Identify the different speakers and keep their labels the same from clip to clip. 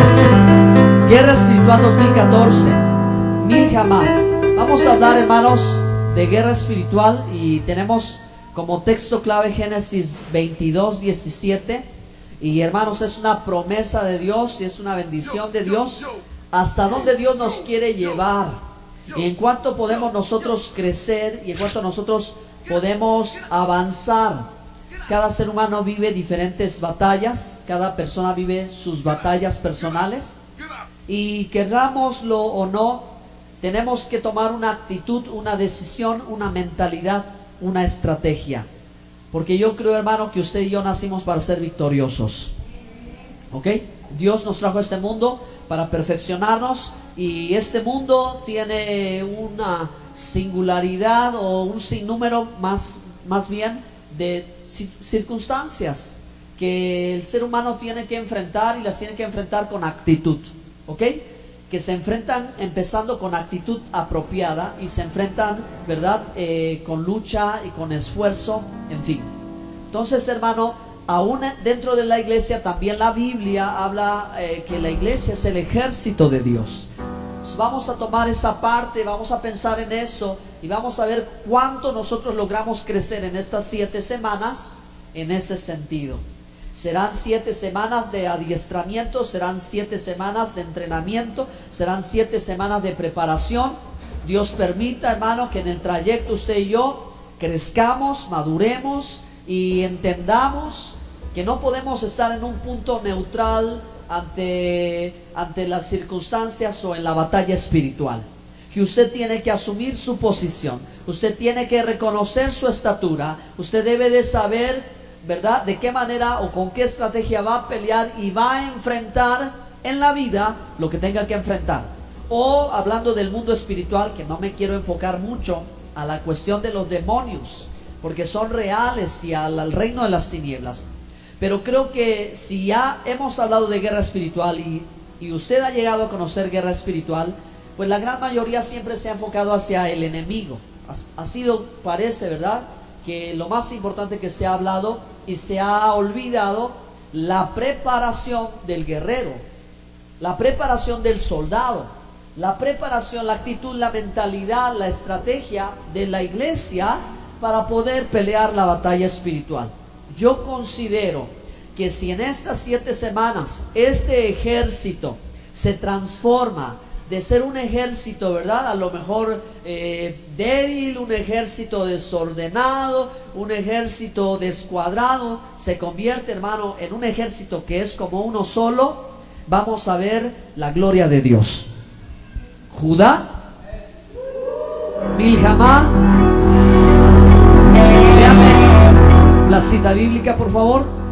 Speaker 1: es Guerra Espiritual 2014, Milhamá. Vamos a hablar, hermanos, de guerra espiritual y tenemos como texto clave Génesis 22:17. Y hermanos, es una promesa de Dios y es una bendición de Dios hasta donde Dios nos quiere llevar y en cuanto podemos nosotros crecer y en cuanto nosotros podemos avanzar. Cada ser humano vive diferentes batallas, cada persona vive sus batallas personales y querrámoslo o no, tenemos que tomar una actitud, una decisión, una mentalidad, una estrategia. Porque yo creo, hermano, que usted y yo nacimos para ser victoriosos. ¿Ok? Dios nos trajo a este mundo para perfeccionarnos y este mundo tiene una singularidad o un sinnúmero más bien de circunstancias que el ser humano tiene que enfrentar y las tiene que enfrentar con actitud. ¿Ok? Que se enfrentan empezando con actitud apropiada y se enfrentan, ¿verdad? Con lucha y con esfuerzo, en fin. Entonces, hermano, aún dentro de la iglesia también la Biblia habla que la iglesia es el ejército de Dios. Entonces, vamos a tomar esa parte, vamos a pensar en eso y vamos a ver cuánto nosotros logramos crecer en estas 7 semanas en ese sentido. Serán 7 semanas de adiestramiento, serán 7 semanas de entrenamiento, serán 7 semanas de preparación. Dios permita, hermano, que en el trayecto usted y yo crezcamos, maduremos y entendamos que no podemos estar en un punto neutral ante las circunstancias o en la batalla espiritual. Que usted tiene que asumir su posición, usted tiene que reconocer su estatura, usted debe de saber, ¿verdad?, de qué manera o con qué estrategia va a pelear y va a enfrentar en la vida lo que tenga que enfrentar. O hablando del mundo espiritual, que no me quiero enfocar mucho a la cuestión de los demonios, porque son reales y al reino de las tinieblas. Pero creo que si ya hemos hablado de guerra espiritual y usted ha llegado a conocer guerra espiritual, pues la gran mayoría siempre se ha enfocado hacia el enemigo. Ha sido, parece, ¿verdad?, que lo más importante que se ha hablado y se ha olvidado la preparación del guerrero, la preparación del soldado, la preparación, la actitud, la mentalidad, la estrategia de la iglesia para poder pelear la batalla espiritual. Yo considero que si en estas 7 semanas este ejército se transforma de ser un ejército, ¿verdad?, a lo mejor débil, un ejército desordenado, un ejército descuadrado, se convierte, hermano, en un ejército que es como uno solo, vamos a ver la gloria de Dios. Judá, Milhamá. Léame la cita bíblica, por favor.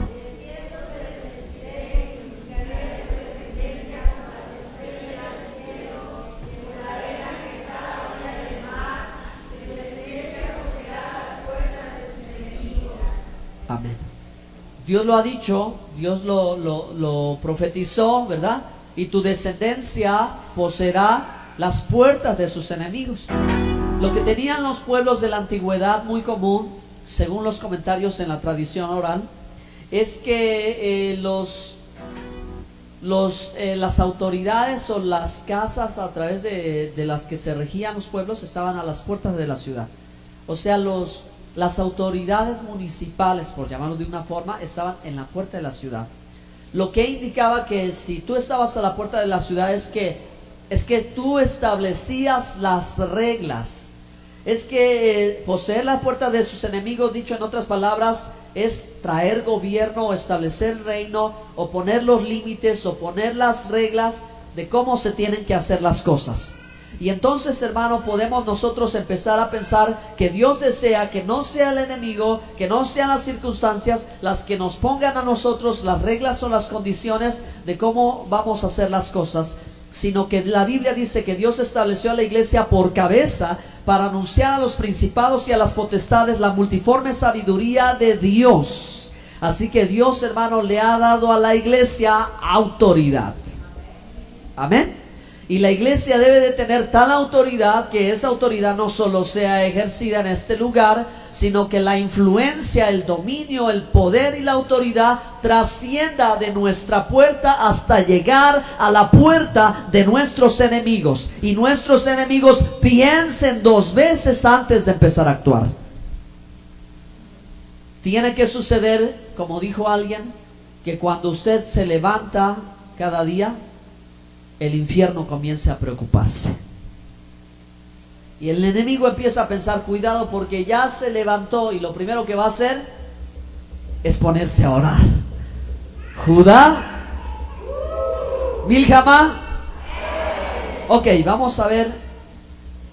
Speaker 1: Amén. Dios lo ha dicho, Dios lo profetizó, ¿verdad? Y tu descendencia poseerá las puertas de sus enemigos. Lo que tenían los pueblos de la antigüedad muy común, según los comentarios en la tradición oral, es que las autoridades o las casas a través de las que se regían los pueblos estaban a las puertas de la ciudad. O sea, las autoridades municipales, por llamarlo de una forma, estaban en la puerta de la ciudad. Lo que indicaba que si tú estabas a la puerta de la ciudad es que tú establecías las reglas. Es que poseer la puerta de sus enemigos, dicho en otras palabras, es traer gobierno o establecer reino o poner los límites o poner las reglas de cómo se tienen que hacer las cosas. Y entonces, hermano, podemos nosotros empezar a pensar que Dios desea que no sea el enemigo, que no sean las circunstancias las que nos pongan a nosotros las reglas o las condiciones de cómo vamos a hacer las cosas, sino que la Biblia dice que Dios estableció a la iglesia por cabeza para anunciar a los principados y a las potestades la multiforme sabiduría de Dios. Así que Dios, hermano, le ha dado a la iglesia autoridad. Amén. Y la iglesia debe de tener tal autoridad que esa autoridad no solo sea ejercida en este lugar, sino que la influencia, el dominio, el poder y la autoridad trascienda de nuestra puerta hasta llegar a la puerta de nuestros enemigos. Y nuestros enemigos piensen 2 veces antes de empezar a actuar. Tiene que suceder, como dijo alguien, que cuando usted se levanta cada día, el infierno comienza a preocuparse. Y el enemigo empieza a pensar, cuidado porque ya se levantó y lo primero que va a hacer es ponerse a orar. Judá, Milchamá. Ok, vamos a ver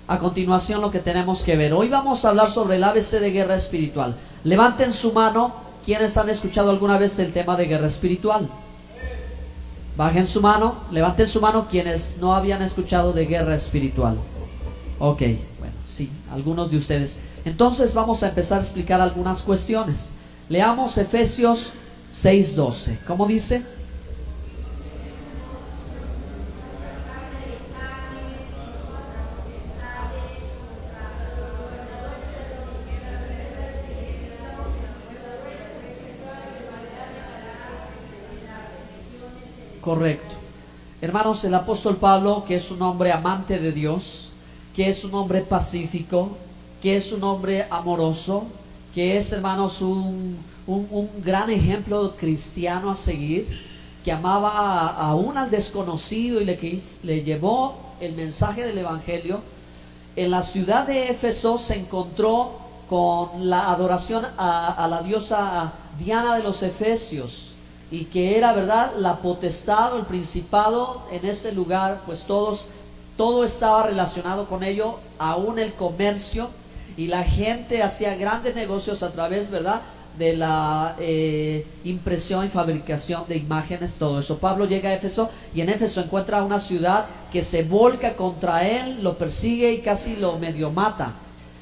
Speaker 1: a continuación lo que tenemos que ver. Hoy vamos a hablar sobre el ABC de guerra espiritual. Levanten su mano, ¿quiénes han escuchado alguna vez el tema de guerra espiritual? Bajen su mano, levanten su mano quienes no habían escuchado de guerra espiritual. Ok, bueno, sí, algunos de ustedes. Entonces vamos a empezar a explicar algunas cuestiones. Leamos Efesios 6:12. ¿Cómo dice? Correcto. Hermanos, el apóstol Pablo, que es un hombre amante de Dios, que es un hombre pacífico, que es un hombre amoroso, que es, hermanos, un gran ejemplo cristiano a seguir, que amaba aún al desconocido y le llevó el mensaje del evangelio. En la ciudad de Éfeso se encontró con la adoración a la diosa Diana de los Efesios, y que era, verdad, la potestad o el principado en ese lugar, pues todo estaba relacionado con ello, aún el comercio, y la gente hacía grandes negocios a través, verdad, de la impresión y fabricación de imágenes, todo eso. Pablo llega a Éfeso y en Éfeso encuentra una ciudad que se volca contra él, lo persigue y casi lo medio mata.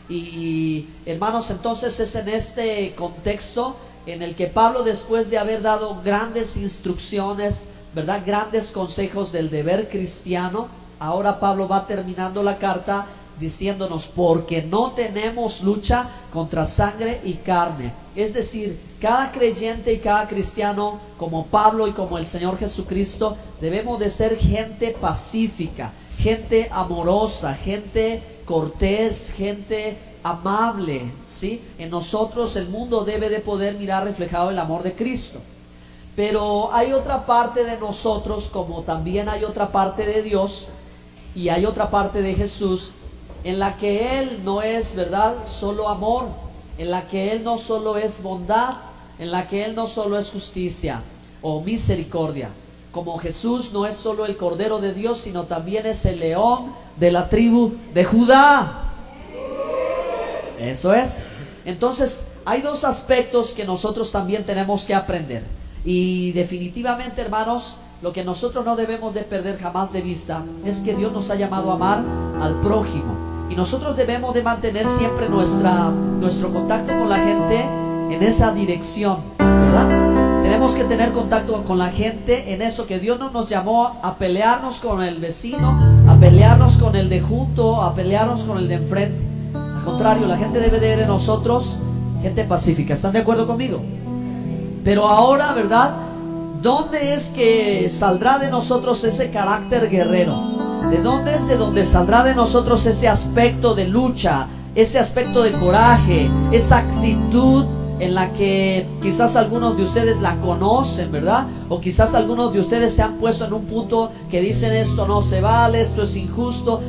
Speaker 1: Y hermanos, entonces es en este contexto en el que Pablo, después de haber dado grandes instrucciones, ¿verdad?, grandes consejos del deber cristiano, ahora Pablo va terminando la carta diciéndonos, porque no tenemos lucha contra sangre y carne. Es decir, cada creyente y cada cristiano, como Pablo y como el Señor Jesucristo, debemos de ser gente pacífica, gente amorosa, gente cortés, gente amable, ¿sí? En nosotros el mundo debe de poder mirar reflejado el amor de Cristo. Pero hay otra parte de nosotros, como también hay otra parte de Dios y hay otra parte de Jesús, en la que Él no es, ¿verdad?, solo amor, en la que Él no solo es bondad, en la que Él no solo es justicia o misericordia. Como Jesús no es solo el Cordero de Dios, sino también es el león de la tribu de Judá. Eso es. Entonces hay 2 aspectos que nosotros también tenemos que aprender. Y definitivamente, hermanos, lo que nosotros no debemos de perder jamás de vista es que Dios nos ha llamado a amar al prójimo. Y nosotros debemos de mantener siempre nuestro contacto con la gente en esa dirección, ¿verdad? Tenemos que tener contacto con la gente en eso, que Dios no nos llamó a pelearnos con el vecino, a pelearnos con el de junto, a pelearnos con el de enfrente. Al contrario, la gente debe de ver en nosotros gente pacífica. ¿Están de acuerdo conmigo? Pero ahora, ¿verdad?, ¿dónde es que saldrá de nosotros ese carácter guerrero? ¿De dónde es de donde saldrá de nosotros ese aspecto de lucha, ese aspecto de coraje, esa actitud en la que quizás algunos de ustedes la conocen, ¿verdad? O quizás algunos de ustedes se han puesto en un punto que dicen, esto no se vale, esto es injusto,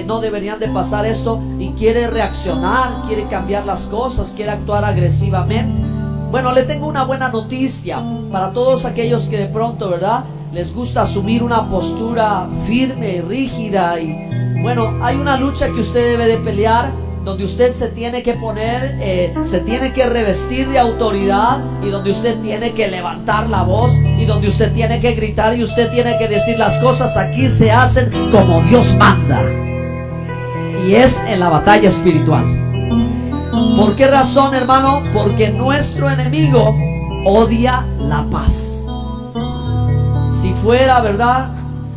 Speaker 1: no deberían de pasar esto, y quiere reaccionar, quiere cambiar las cosas, quiere actuar agresivamente. Bueno, le tengo una buena noticia para todos aquellos que de pronto, ¿verdad?, les gusta asumir una postura firme y rígida. Y bueno, hay una lucha que usted debe de pelear, donde usted se tiene que poner, se tiene que revestir de autoridad, y donde usted tiene que levantar la voz, y donde usted tiene que gritar, y usted tiene que decir, las cosas aquí se hacen como Dios manda. Y es en la batalla espiritual. ¿Por qué razón, hermano? Porque nuestro enemigo odia la paz. Si fuera, ¿verdad?,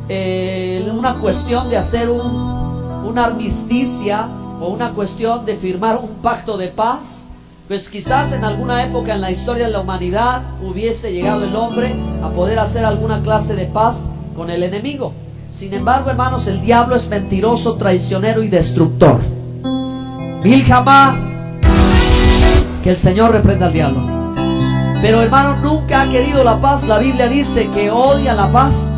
Speaker 1: una cuestión de hacer una armisticia o una cuestión de firmar un pacto de paz, pues quizás en alguna época en la historia de la humanidad hubiese llegado el hombre a poder hacer alguna clase de paz con el enemigo. Sin embargo, hermanos, el diablo es mentiroso, traicionero y destructor. Milhamá, que el Señor reprenda al diablo. Pero hermano, nunca ha querido la paz. La Biblia dice que odia la paz.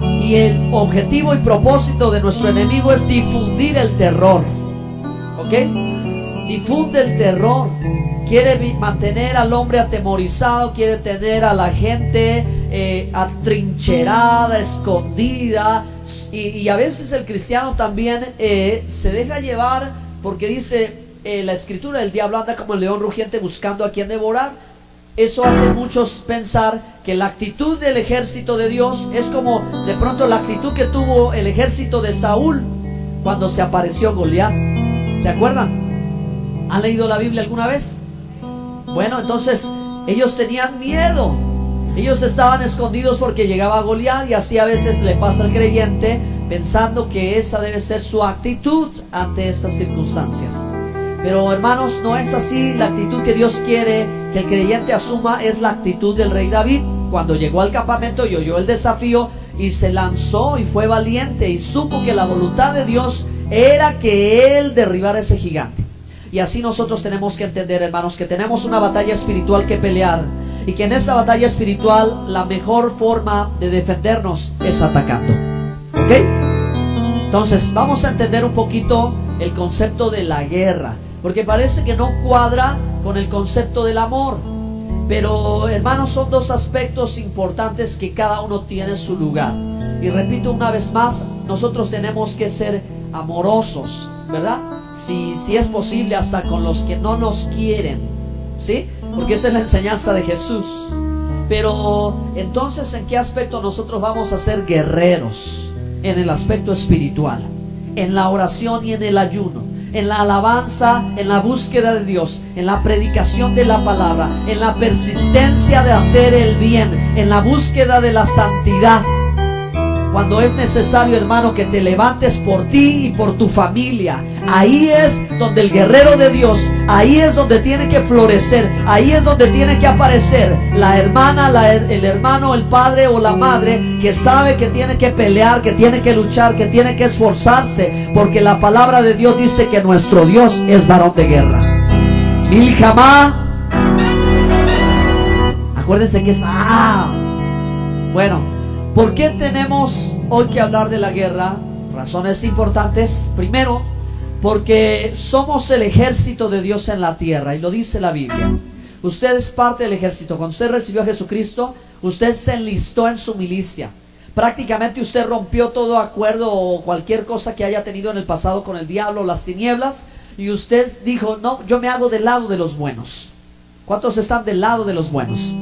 Speaker 1: Y el objetivo y propósito de nuestro enemigo es difundir el terror. ¿Ok? Difunde el terror. Quiere mantener al hombre atemorizado. Quiere tener a la gente atrincherada, escondida. Y a veces el cristiano también se deja llevar, porque dice la escritura, el diablo anda como el león rugiente buscando a quien devorar. Eso hace a muchos pensar que la actitud del ejército de Dios es como de pronto la actitud que tuvo el ejército de Saúl cuando se apareció Goliat. ¿Se acuerdan? ¿Han leído la Biblia alguna vez? Bueno, entonces ellos tenían miedo. Ellos estaban escondidos porque llegaba Goliat, y así a veces le pasa al creyente, pensando que esa debe ser su actitud ante estas circunstancias. Pero hermanos, no es así. La actitud que Dios quiere que el creyente asuma es la actitud del rey David, cuando llegó al campamento y oyó el desafío y se lanzó y fue valiente y supo que la voluntad de Dios era que él derribara ese gigante. Y así nosotros tenemos que entender, hermanos, que tenemos una batalla espiritual que pelear, y que en esa batalla espiritual la mejor forma de defendernos es atacando. ¿Ok? Entonces vamos a entender un poquito el concepto de la guerra, porque parece que no cuadra con el concepto del amor. Pero hermanos, son dos aspectos importantes que cada uno tiene su lugar. Y repito una vez más, nosotros tenemos que ser amorosos, ¿verdad? Si es posible, hasta con los que no nos quieren, ¿sí? Porque esa es la enseñanza de Jesús. Pero entonces, ¿en qué aspecto nosotros vamos a ser guerreros? En el aspecto espiritual, en la oración y en el ayuno, en la alabanza, en la búsqueda de Dios, en la predicación de la palabra, en la persistencia de hacer el bien, en la búsqueda de la santidad. Cuando es necesario, hermano, que te levantes por ti y por tu familia, ahí es donde el guerrero de Dios, ahí es donde tiene que florecer, ahí es donde tiene que aparecer la hermana, el hermano, el padre o la madre que sabe que tiene que pelear, que tiene que luchar, que tiene que esforzarse, porque la palabra de Dios dice que nuestro Dios es varón de guerra. Milhamá. Acuérdense que es bueno. ¿Por qué tenemos hoy que hablar de la guerra? Razones importantes. Primero, porque somos el ejército de Dios en la tierra, y lo dice la Biblia. Usted es parte del ejército. Cuando usted recibió a Jesucristo, usted se enlistó en su milicia. Prácticamente usted rompió todo acuerdo o cualquier cosa que haya tenido en el pasado con el diablo, las tinieblas, y usted dijo: no, yo me hago del lado de los buenos. ¿Cuántos están del lado de los buenos?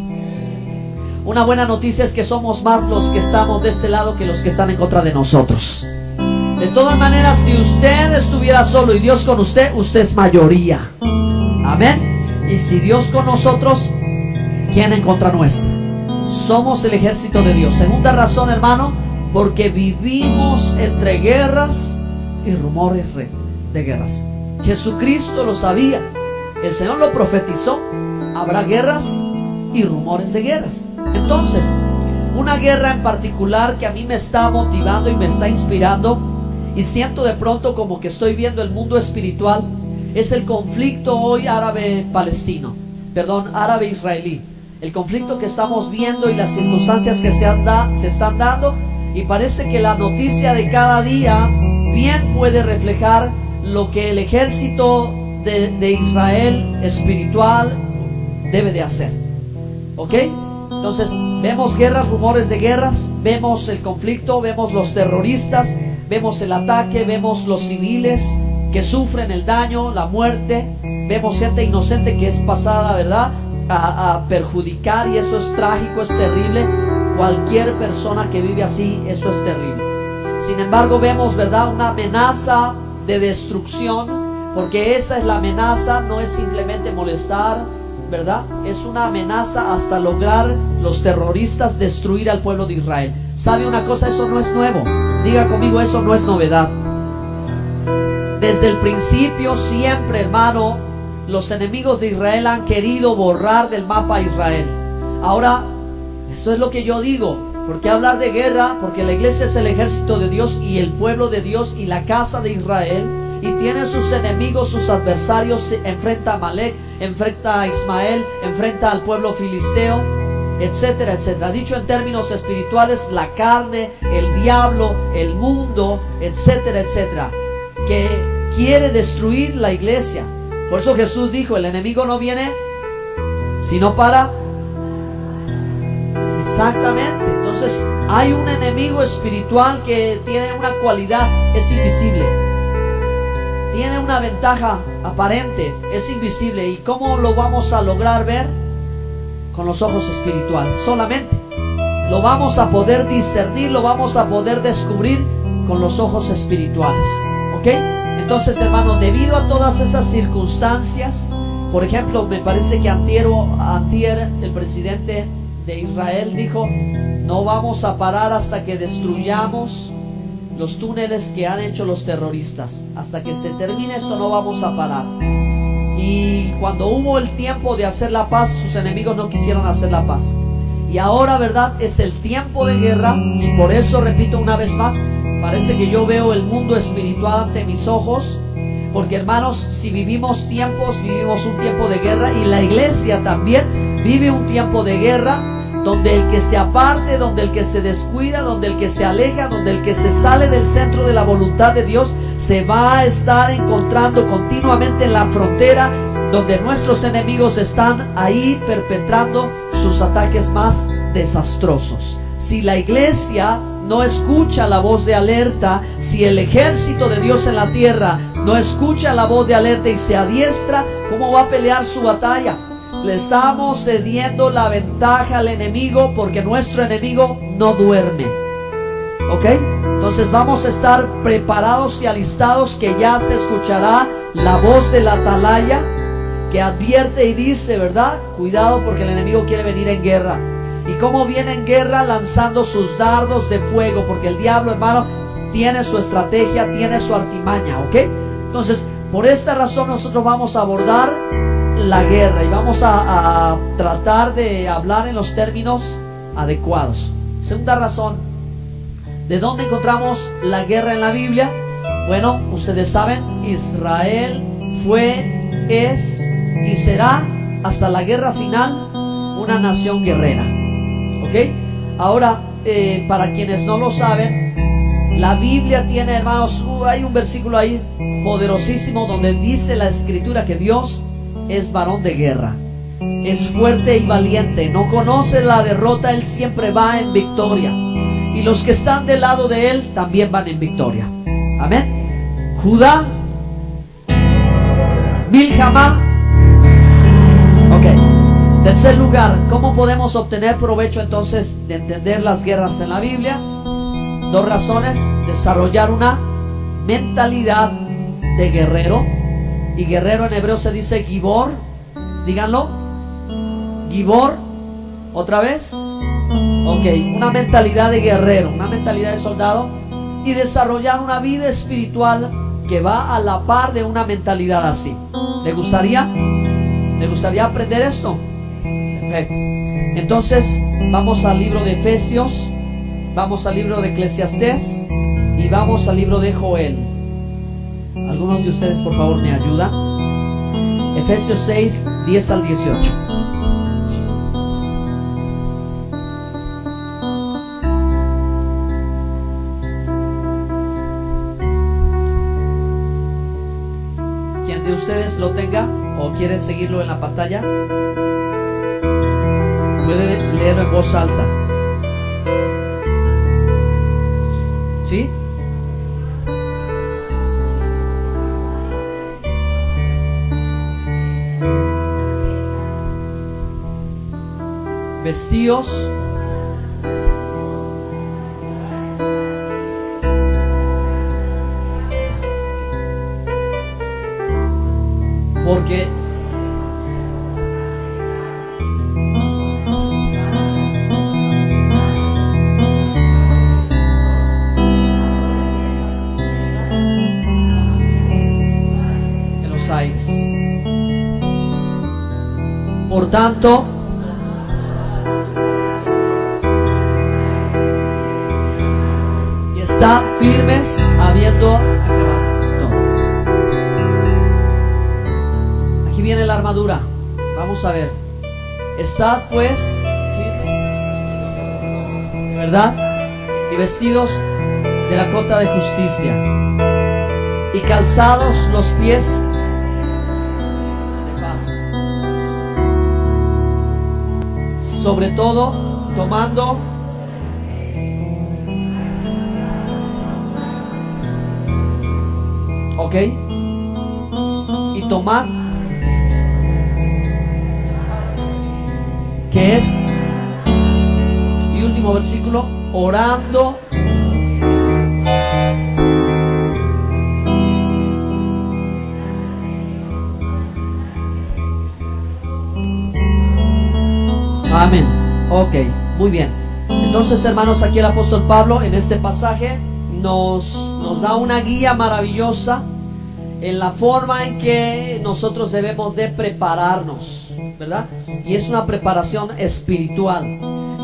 Speaker 1: Una buena noticia es que somos más los que estamos de este lado que los que están en contra de nosotros. De todas maneras, si usted estuviera solo y Dios con usted, usted es mayoría. Amén. Y si Dios con nosotros, ¿quién en contra nuestra? Somos el ejército de Dios. Segunda razón, hermano, porque vivimos entre guerras y rumores de guerras. Jesucristo lo sabía. El Señor lo profetizó. Habrá guerras y rumores de guerras. Entonces, una guerra en particular que a mí me está motivando y me está inspirando, y siento de pronto como que estoy viendo el mundo espiritual, es el conflicto hoy árabe-israelí. El conflicto que estamos viendo y las circunstancias que se están dando, y parece que la noticia de cada día bien puede reflejar lo que el ejército de Israel espiritual debe de hacer. ¿Ok? Entonces vemos guerras, rumores de guerras, vemos el conflicto, vemos los terroristas, vemos el ataque, vemos los civiles que sufren el daño, la muerte, vemos gente inocente que es pasada, ¿verdad?, a perjudicar, y eso es trágico, es terrible. Cualquier persona que vive así, eso es terrible. Sin embargo, vemos, ¿verdad?, una amenaza de destrucción, porque esa es la amenaza. No es simplemente molestar, ¿verdad? Es una amenaza hasta lograr los terroristas destruir al pueblo de Israel. ¿Sabe una cosa? Eso no es nuevo. Diga conmigo, eso no es novedad. Desde el principio siempre, hermano, los enemigos de Israel han querido borrar del mapa a Israel. Ahora, esto es lo que yo digo. ¿Por qué hablar de guerra? Porque la iglesia es el ejército de Dios y el pueblo de Dios y la casa de Israel. Y tiene sus enemigos, sus adversarios. Enfrenta a Amalek, enfrenta a Ismael, enfrenta al pueblo filisteo, etcétera, etcétera. Dicho en términos espirituales, la carne, el diablo, el mundo, etcétera, etcétera, que quiere destruir la iglesia. Por eso Jesús dijo, el enemigo no viene sino para... Exactamente. Entonces hay un enemigo espiritual que tiene una cualidad, es invisible. Tiene una ventaja aparente, es invisible. ¿Y cómo lo vamos a lograr ver? Con los ojos espirituales solamente. Lo vamos a poder discernir, lo vamos a poder descubrir con los ojos espirituales. ¿Ok? Entonces, hermano, debido a todas esas circunstancias, por ejemplo, me parece que antier el presidente de Israel dijo, no vamos a parar hasta que destruyamos los túneles que han hecho los terroristas. Hasta que se termine esto no vamos a parar. Y cuando hubo el tiempo de hacer la paz, sus enemigos no quisieron hacer la paz. Y ahora, ¿verdad? Es el tiempo de guerra. Y por eso, repito una vez más, parece que yo veo el mundo espiritual ante mis ojos. Porque, hermanos, si vivimos un tiempo de guerra. Y la iglesia también vive un tiempo de guerra, donde el que se aparte, donde el que se descuida, donde el que se aleja, donde el que se sale del centro de la voluntad de Dios, se va a estar encontrando continuamente en la frontera, donde nuestros enemigos están ahí perpetrando sus ataques más desastrosos. Si la iglesia no escucha la voz de alerta, si el ejército de Dios en la tierra no escucha la voz de alerta y se adiestra, ¿cómo va a pelear su batalla? Le estamos cediendo la ventaja al enemigo, porque nuestro enemigo no duerme. ¿Ok? Entonces vamos a estar preparados y alistados, que ya se escuchará la voz del atalaya que advierte y dice, ¿verdad? Cuidado, porque el enemigo quiere venir en guerra. ¿Y cómo viene en guerra? Lanzando sus dardos de fuego, porque el diablo, hermano, tiene su estrategia, tiene su artimaña. ¿Ok? Entonces, por esta razón nosotros vamos a abordar la guerra y vamos a tratar de hablar en los términos adecuados. Segunda razón, ¿de dónde encontramos la guerra en la Biblia? Bueno, ustedes saben, Israel fue, es y será hasta la guerra final una nación guerrera. ¿Ok? Ahora, para quienes no lo saben, la Biblia tiene, hermanos, hay un versículo ahí poderosísimo donde dice la escritura que Dios es varón de guerra, es fuerte y valiente, no conoce la derrota, él siempre va en victoria, y los que están del lado de él también van en victoria. Amén. Judá, Milchamá. Ok. Tercer lugar, ¿cómo podemos obtener provecho entonces de entender las guerras en la Biblia? Dos razones: desarrollar una mentalidad de guerrero. Y guerrero en hebreo se dice gibor. Díganlo. Gibor. ¿Otra vez? Ok, una mentalidad de guerrero, una mentalidad de soldado. Y desarrollar una vida espiritual que va a la par de una mentalidad así. ¿Le gustaría? ¿Le gustaría aprender esto? Perfecto. Entonces vamos al libro de Efesios, vamos al libro de Eclesiastés y vamos al libro de Joel. Algunos de ustedes, por favor, me ayudan. Efesios 6, 10 al 18. ¿Quién de ustedes lo tenga o quiere seguirlo en la pantalla? Puede leerlo en voz alta. ¿Sí? Vestíos porque Por tanto, y estad firmes habiendo acabado todo. Aquí viene la armadura. Vamos a ver. Estad pues firmes, ¿verdad? Y vestidos de la cota de justicia, y calzados los pies de paz. Sobre todo, tomando ¿ok? Y tomad, que es, y último versículo, orando amén. Ok, muy bien. Entonces, hermanos, aquí el apóstol Pablo en este pasaje nos da una guía maravillosa en la forma en que nosotros debemos de prepararnos, ¿verdad? Y es una preparación espiritual,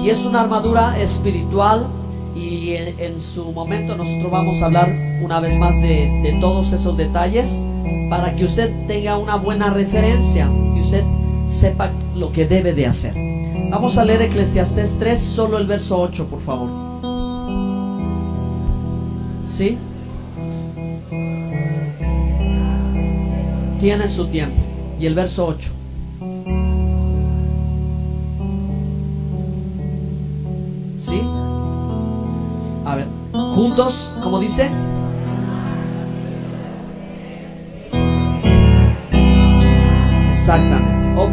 Speaker 1: y es una armadura espiritual, y en su momento nosotros vamos a hablar una vez más de todos esos detalles, para que usted tenga una buena referencia y usted sepa lo que debe de hacer. Vamos a leer Eclesiastés 3, solo el verso 8, por favor. ¿Sí? Tiene su tiempo. Y el verso 8. ¿Sí? A ver, juntos, ¿cómo dice? Exactamente, ok.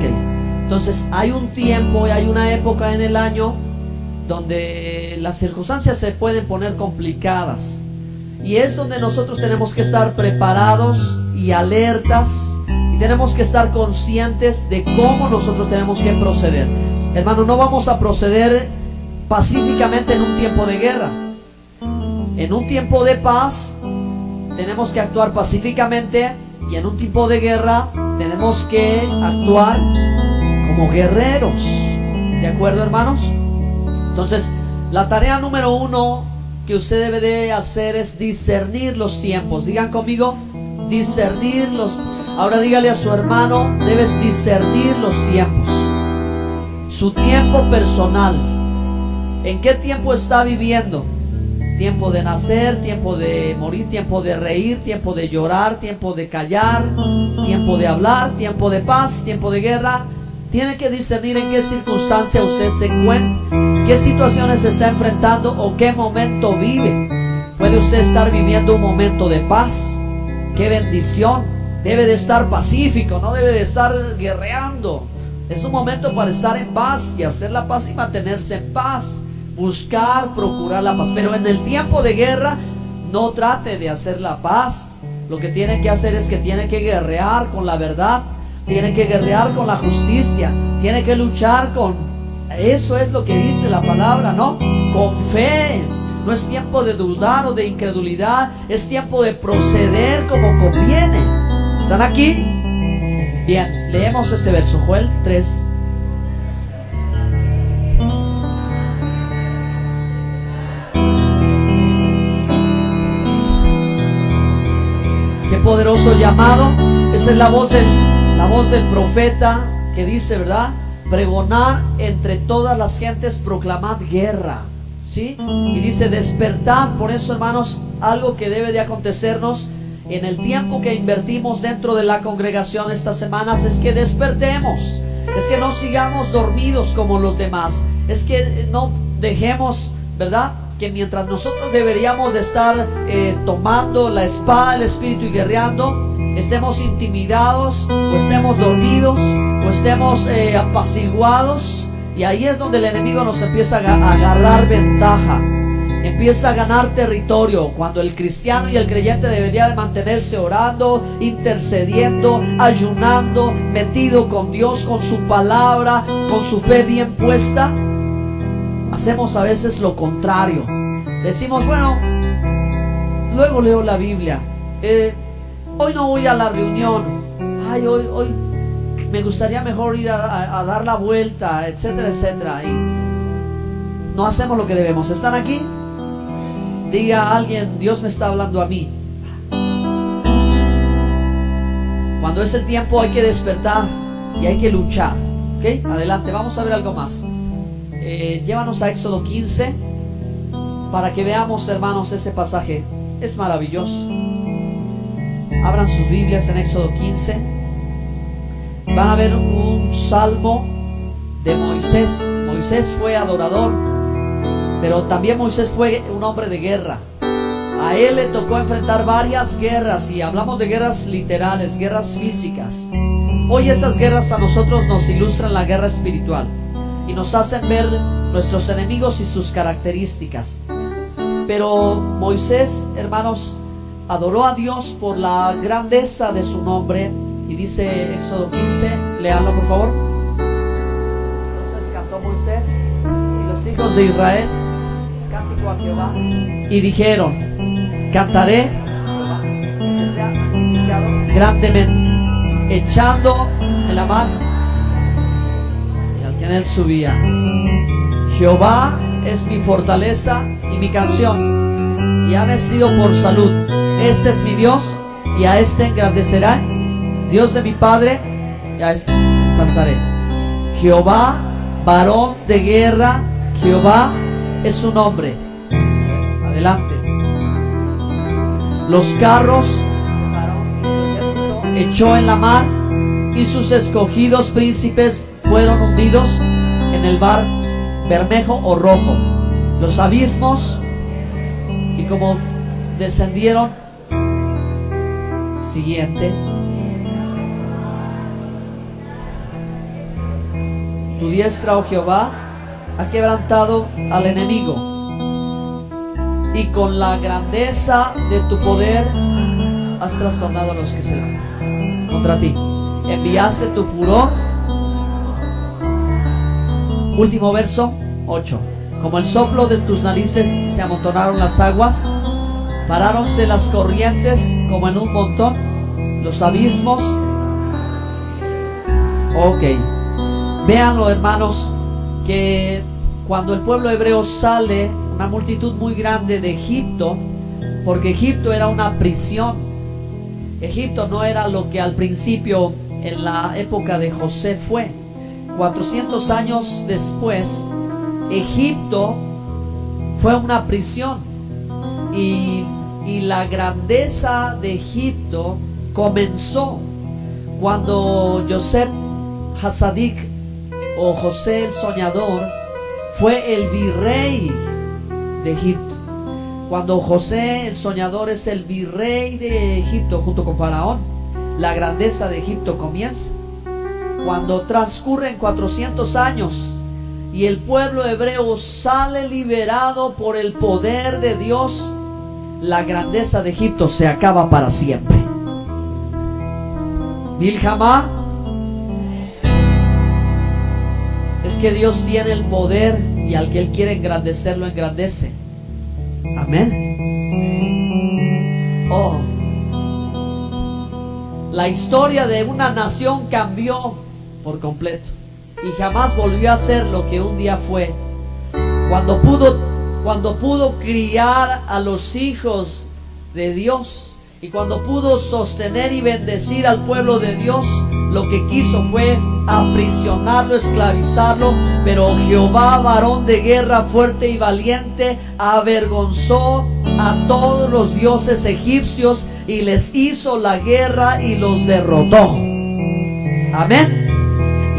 Speaker 1: Entonces hay un tiempo y hay una época en el año donde las circunstancias se pueden poner complicadas, y es donde nosotros tenemos que estar preparados y alertas, y tenemos que estar conscientes de cómo nosotros tenemos que proceder. Hermano, no vamos a proceder pacíficamente en un tiempo de guerra. En un tiempo de paz tenemos que actuar pacíficamente, y en un tiempo de guerra tenemos que actuar como guerreros. ¿De acuerdo, hermanos? Entonces, la tarea número 1 que usted debe de hacer es discernir los tiempos. Digan conmigo, discernir los. Ahora dígale a su hermano, debes discernir los tiempos. Su tiempo personal. ¿En qué tiempo está viviendo? Tiempo de nacer, tiempo de morir, tiempo de reír, tiempo de llorar, tiempo de callar, tiempo de hablar, tiempo de paz, tiempo de guerra. Tiene que discernir en qué circunstancia usted se encuentra, qué situaciones se está enfrentando o qué momento vive. Puede usted estar viviendo un momento de paz. ¡Qué bendición! Debe de estar pacífico, no debe de estar guerreando. Es un momento para estar en paz y hacer la paz y mantenerse en paz. Buscar, procurar la paz. Pero en el tiempo de guerra, no trate de hacer la paz. Lo que tiene que hacer es que tiene que guerrear con la verdad. Tiene que guerrear con la justicia. Tiene que luchar con... Eso es lo que dice la palabra, ¿no? Con fe. No es tiempo de dudar o de incredulidad. Es tiempo de proceder como conviene. ¿Están aquí? Bien, leemos este verso, Joel 3. Qué poderoso llamado. Esa es la voz del profeta que dice, ¿verdad? Pregonar entre todas las gentes, proclamad guerra, ¿sí? Y dice despertad. Por eso, hermanos, algo que debe de acontecernos en el tiempo que invertimos dentro de la congregación estas semanas es que despertemos, es que no sigamos dormidos como los demás, es que no dejemos, ¿verdad?, que mientras nosotros deberíamos de estar tomando la espada del Espíritu y guerreando, estemos intimidados, o estemos dormidos, o estemos apaciguados. Y ahí es donde el enemigo nos empieza a agarrar ventaja, empieza a ganar territorio, cuando el cristiano y el creyente debería de mantenerse orando, intercediendo, ayunando, metido con Dios, con su palabra, con su fe bien puesta. Hacemos a veces lo contrario. Decimos, bueno, luego leo la Biblia, hoy no voy a la reunión, ay, hoy me gustaría mejor ir a dar la vuelta, etcétera, etcétera. Y no hacemos lo que debemos. ¿Están aquí? Diga a alguien: Dios me está hablando a mí. Cuando es el tiempo hay que despertar y hay que luchar. ¿Ok? Adelante, vamos a ver algo más. Llévanos a Éxodo 15 para que veamos, hermanos, ese pasaje. Es maravilloso. Abran sus Biblias en Éxodo 15. Van a ver un salmo de Moisés. Moisés fue adorador, pero también Moisés fue un hombre de guerra. A él le tocó enfrentar varias guerras, y hablamos de guerras literales, guerras físicas. Hoy esas guerras a nosotros nos ilustran la guerra espiritual y nos hacen ver nuestros enemigos y sus características. Pero Moisés, hermanos, adoró a Dios por la grandeza de su nombre. Y dice Éxodo 15, léanlo por favor. Entonces cantó Moisés y los hijos de Israel cántico a Jehová, y dijeron: cantaré que sea magnificado grandemente, echando en la mar y al que en él subía. Jehová es mi fortaleza y mi canción, y ha vencido por salud. Este es mi Dios, y a este engrandecerá. Dios de mi Padre, y a este ensalzaré. Jehová, varón de guerra, Jehová es su nombre. Adelante. Los carros echó en la mar, y sus escogidos príncipes fueron hundidos en el mar Bermejo o Rojo. Los abismos, y como descendieron. Siguiente. Tu diestra, oh Jehová, ha quebrantado al enemigo, y con la grandeza de tu poder has trastornado a los que se levantan contra ti. Enviaste tu furor. Último verso, 8. Como el soplo de tus narices se amontonaron las aguas, paráronse las corrientes como en un montón, los abismos. Ok. Véanlo, hermanos, que cuando el pueblo hebreo sale, una multitud muy grande de Egipto, porque Egipto era una prisión. Egipto no era lo que al principio en la época de José fue. 400 años después, Egipto fue una prisión, y la grandeza de Egipto comenzó cuando Joseph Hasadik, o José el soñador, fue el virrey de Egipto. Cuando José el soñador es el virrey de Egipto junto con Faraón, la grandeza de Egipto comienza. Cuando transcurren 400 años y el pueblo hebreo sale liberado por el poder de Dios, la grandeza de Egipto se acaba para siempre. Milhamá. Es que Dios tiene el poder, y al que Él quiere engrandecer, lo engrandece. Amén. Oh, la historia de una nación cambió por completo y jamás volvió a ser lo que un día fue. Cuando pudo criar a los hijos de Dios, y cuando pudo sostener y bendecir al pueblo de Dios, lo que quiso fue aprisionarlo, esclavizarlo. Pero Jehová, varón de guerra, fuerte y valiente, avergonzó a todos los dioses egipcios y les hizo la guerra y los derrotó. Amén.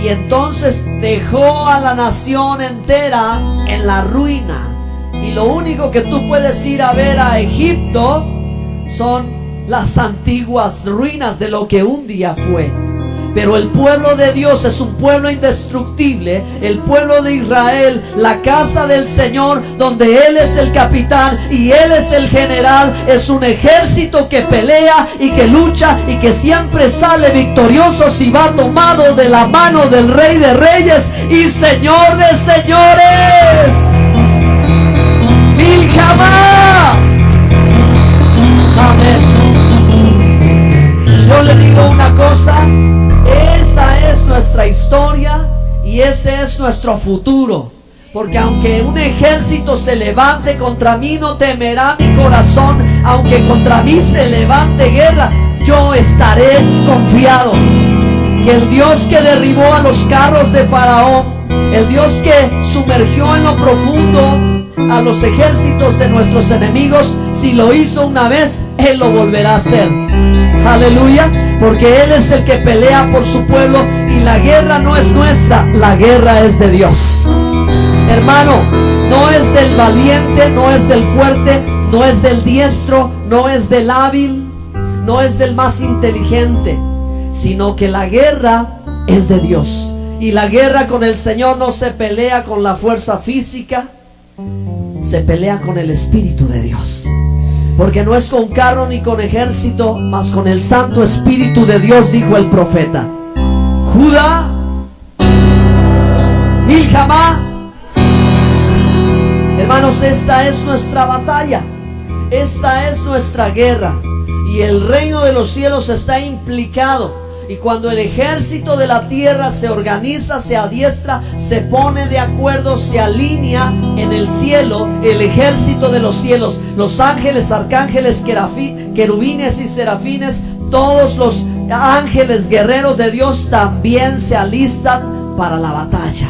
Speaker 1: Y entonces dejó a la nación entera en la ruina. Y lo único que tú puedes ir a ver a Egipto son las antiguas ruinas de lo que un día fue. Pero el pueblo de Dios es un pueblo indestructible. El pueblo de Israel, la casa del Señor, donde Él es el capitán y Él es el general, es un ejército que pelea y que lucha y que siempre sale victorioso si va tomado de la mano del Rey de Reyes y Señor de Señores. Milhamá. Amén. Yo le digo una cosa: esa es historia y ese es nuestro futuro. Porque aunque un ejército se levante contra mí, no temerá mi corazón. Aunque contra mí se levante guerra, yo estaré confiado que el Dios que derribó a los carros de Faraón, el Dios que sumergió en lo profundo a los ejércitos de nuestros enemigos, si lo hizo una vez, Él lo volverá a hacer. Aleluya, porque Él es el que pelea por su pueblo y la guerra no es nuestra, la guerra es de Dios. Hermano, no es del valiente, no es del fuerte, no es del diestro, no es del hábil, no es del más inteligente, sino que la guerra es de Dios. Y la guerra con el Señor no se pelea con la fuerza física, se pelea con el Espíritu de Dios. Porque no es con carro ni con ejército, mas con el Santo Espíritu de Dios, dijo el profeta. Judá, Milchamá. Hermanos, esta es nuestra batalla, esta es nuestra guerra, y el reino de los cielos está implicado. Y cuando el ejército de la tierra se organiza, se adiestra, se pone de acuerdo, se alinea en el cielo, el ejército de los cielos, los ángeles, arcángeles, querubines y serafines, todos los ángeles guerreros de Dios también se alistan para la batalla.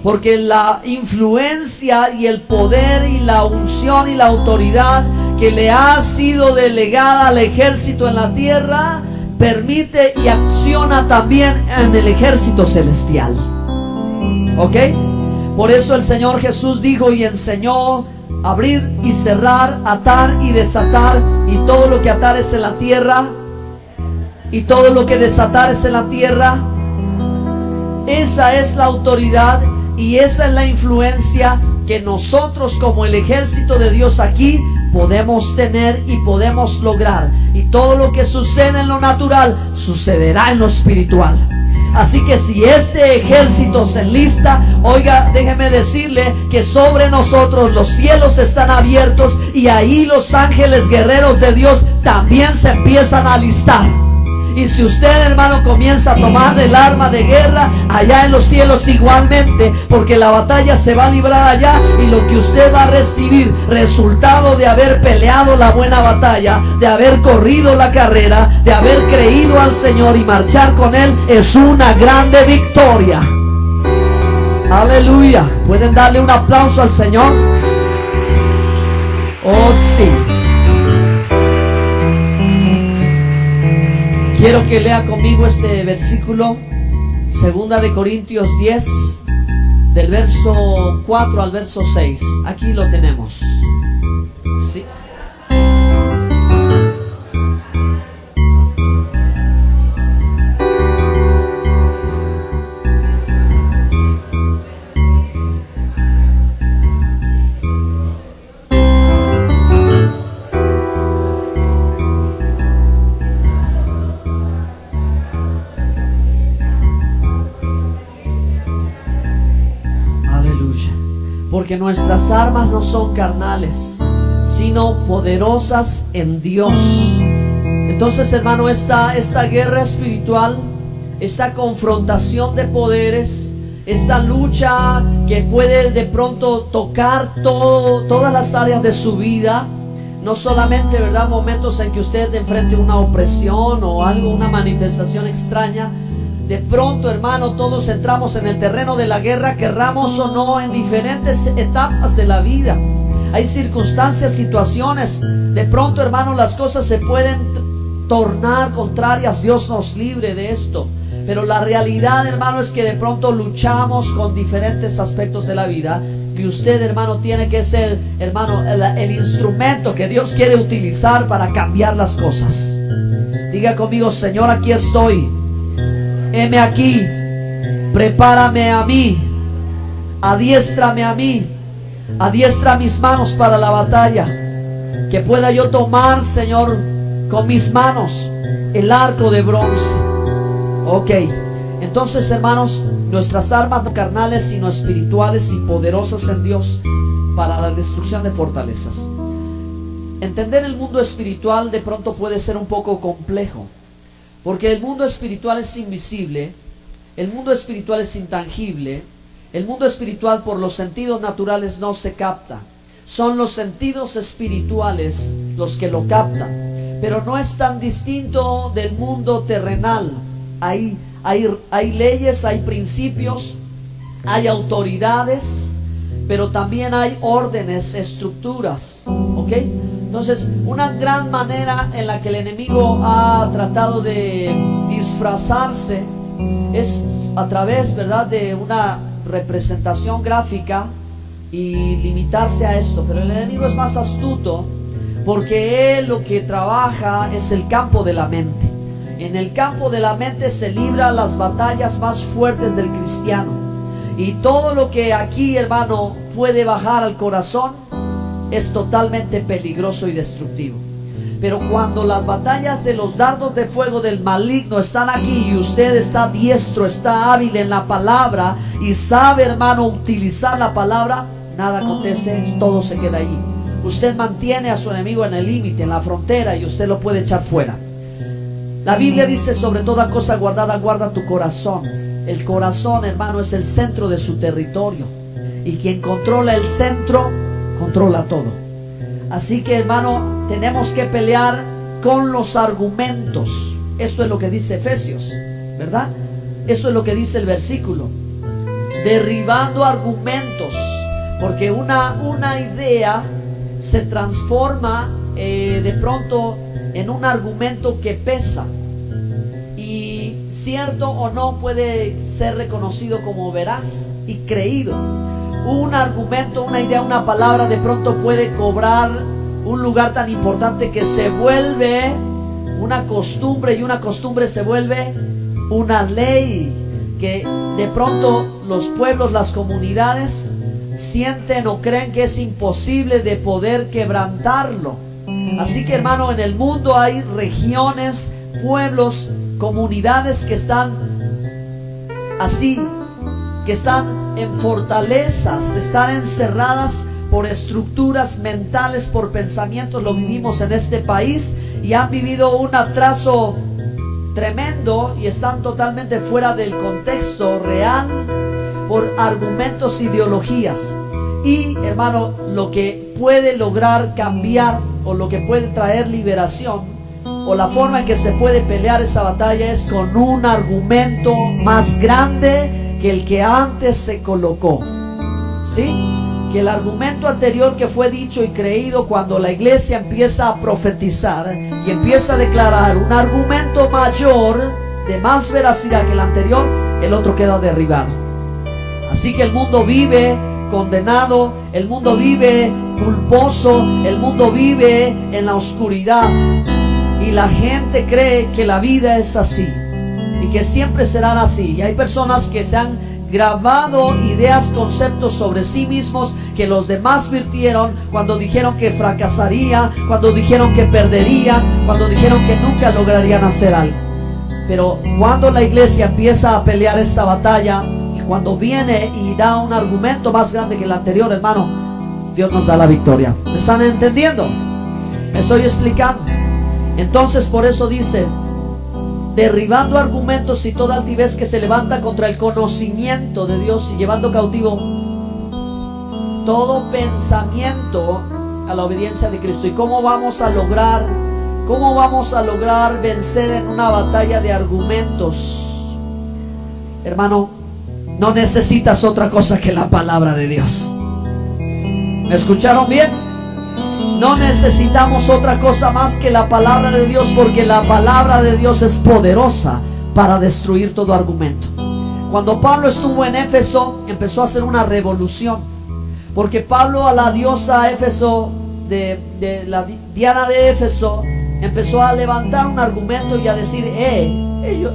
Speaker 1: Porque la influencia y el poder y la unción y la autoridad que le ha sido delegada al ejército en la tierra permite y acciona también en el ejército celestial. ¿Ok? Por eso el Señor Jesús dijo y enseñó: abrir y cerrar, atar y desatar, y todo lo que atares en la tierra y todo lo que desatares en la tierra. Esa es la autoridad y esa es la influencia que nosotros como el ejército de Dios aquí podemos tener y podemos lograr. Y todo lo que sucede en lo natural sucederá en lo espiritual. Así que si este ejército se enlista, oiga, déjeme decirle que sobre nosotros los cielos están abiertos y ahí los ángeles guerreros de Dios también se empiezan a alistar. Y si usted, hermano, comienza a tomar el arma de guerra, allá en los cielos igualmente, porque la batalla se va a librar allá, y lo que usted va a recibir, resultado de haber peleado la buena batalla, de haber corrido la carrera, de haber creído al Señor y marchar con Él, es una grande victoria. Aleluya. ¿Pueden darle un aplauso al Señor? Oh, sí. Quiero que lea conmigo este versículo, 2 de Corintios 10, del verso 4 al verso 6. Aquí lo tenemos. ¿Sí? Porque nuestras armas no son carnales, sino poderosas en Dios. Entonces, hermano, esta guerra espiritual, esta confrontación de poderes, esta lucha que puede de pronto tocar todas las áreas de su vida, no solamente, ¿verdad?, momentos en que usted enfrente una opresión o algo, una manifestación extraña. De pronto, hermano, todos entramos en el terreno de la guerra, querramos o no, en diferentes etapas de la vida. Hay circunstancias, situaciones. De pronto, hermano, las cosas se pueden tornar contrarias. Dios nos libre de esto. Pero la realidad, hermano, es que de pronto luchamos con diferentes aspectos de la vida. Y usted, hermano, tiene que ser, hermano, el instrumento que Dios quiere utilizar para cambiar las cosas. Diga conmigo: Señor, aquí estoy. Heme aquí, prepárame a mí, adiéstrame a mí, adiestra mis manos para la batalla, que pueda yo tomar, Señor, con mis manos el arco de bronce. Ok, entonces, hermanos, nuestras armas no carnales sino espirituales y poderosas en Dios para la destrucción de fortalezas. Entender el mundo espiritual de pronto puede ser un poco complejo, porque el mundo espiritual es invisible, el mundo espiritual es intangible. El mundo espiritual por los sentidos naturales no se capta. Son los sentidos espirituales los que lo captan. Pero no es tan distinto del mundo terrenal. Hay leyes, hay principios, hay autoridades, pero también hay órdenes, estructuras, ¿ok? Entonces, una gran manera en la que el enemigo ha tratado de disfrazarse es a través, ¿verdad?, de una representación gráfica y limitarse a esto. Pero el enemigo es más astuto, porque él lo que trabaja es el campo de la mente. En el campo de la mente se libran las batallas más fuertes del cristiano. Y todo lo que aquí, hermano, puede bajar al corazón es totalmente peligroso y destructivo. Pero cuando las batallas de los dardos de fuego del maligno están aquí y usted está diestro, está hábil en la palabra y sabe, hermano, utilizar la palabra, nada acontece, todo se queda ahí. Usted mantiene a su enemigo en el límite, en la frontera, y usted lo puede echar fuera. La Biblia dice: sobre toda cosa guardada, guarda tu corazón. El corazón, hermano, es el centro de su territorio, y quien controla el centro, controla todo. Así que, hermano, tenemos que pelear con los argumentos. Esto es lo que dice Efesios, ¿verdad? Eso es lo que dice el versículo. Derribando argumentos, porque una idea se transforma de pronto en un argumento que pesa, y cierto o no puede ser reconocido como veraz y creído. Un argumento, una idea, una palabra de pronto puede cobrar un lugar tan importante que se vuelve una costumbre, y una costumbre se vuelve una ley, que de pronto los pueblos, las comunidades sienten o creen que es imposible de poder quebrantarlo. Así que, hermano, en el mundo hay regiones, pueblos, comunidades que están así, que están en fortalezas, están encerradas por estructuras mentales, por pensamientos. Lo vivimos en este país y han vivido un atraso tremendo y están totalmente fuera del contexto real por argumentos, ideologías. Y, hermano, lo que puede lograr cambiar, o lo que puede traer liberación, o la forma en que se puede pelear esa batalla, es con un argumento más grande que el que antes se colocó. ¿Sí? Que el argumento anterior que fue dicho y creído, cuando la iglesia empieza a profetizar y empieza a declarar un argumento mayor, de más veracidad que el anterior, el otro queda derribado. Así que el mundo vive condenado, el mundo vive culposo, el mundo vive en la oscuridad, y la gente cree que la vida es así y que siempre serán así. Y hay personas que se han grabado ideas, conceptos sobre sí mismos que los demás virtieron cuando dijeron que fracasaría, cuando dijeron que perderían, cuando dijeron que nunca lograrían hacer algo. Pero cuando la iglesia empieza a pelear esta batalla, y cuando viene y da un argumento más grande que el anterior, hermano, Dios nos da la victoria. ¿Me están entendiendo? Me estoy explicando. Entonces, por eso dice: derribando argumentos y toda altivez que se levanta contra el conocimiento de Dios, y llevando cautivo todo pensamiento a la obediencia de Cristo. ¿Y cómo vamos a lograr vencer en una batalla de argumentos? Hermano, no necesitas otra cosa que la palabra de Dios. ¿Me escucharon bien? No necesitamos otra cosa más que la palabra de Dios, porque la palabra de Dios es poderosa para destruir todo argumento. Cuando Pablo estuvo en Éfeso, empezó a hacer una revolución, porque Pablo, a la diosa Éfeso, de la Diana de Éfeso, empezó a levantar un argumento y a decir: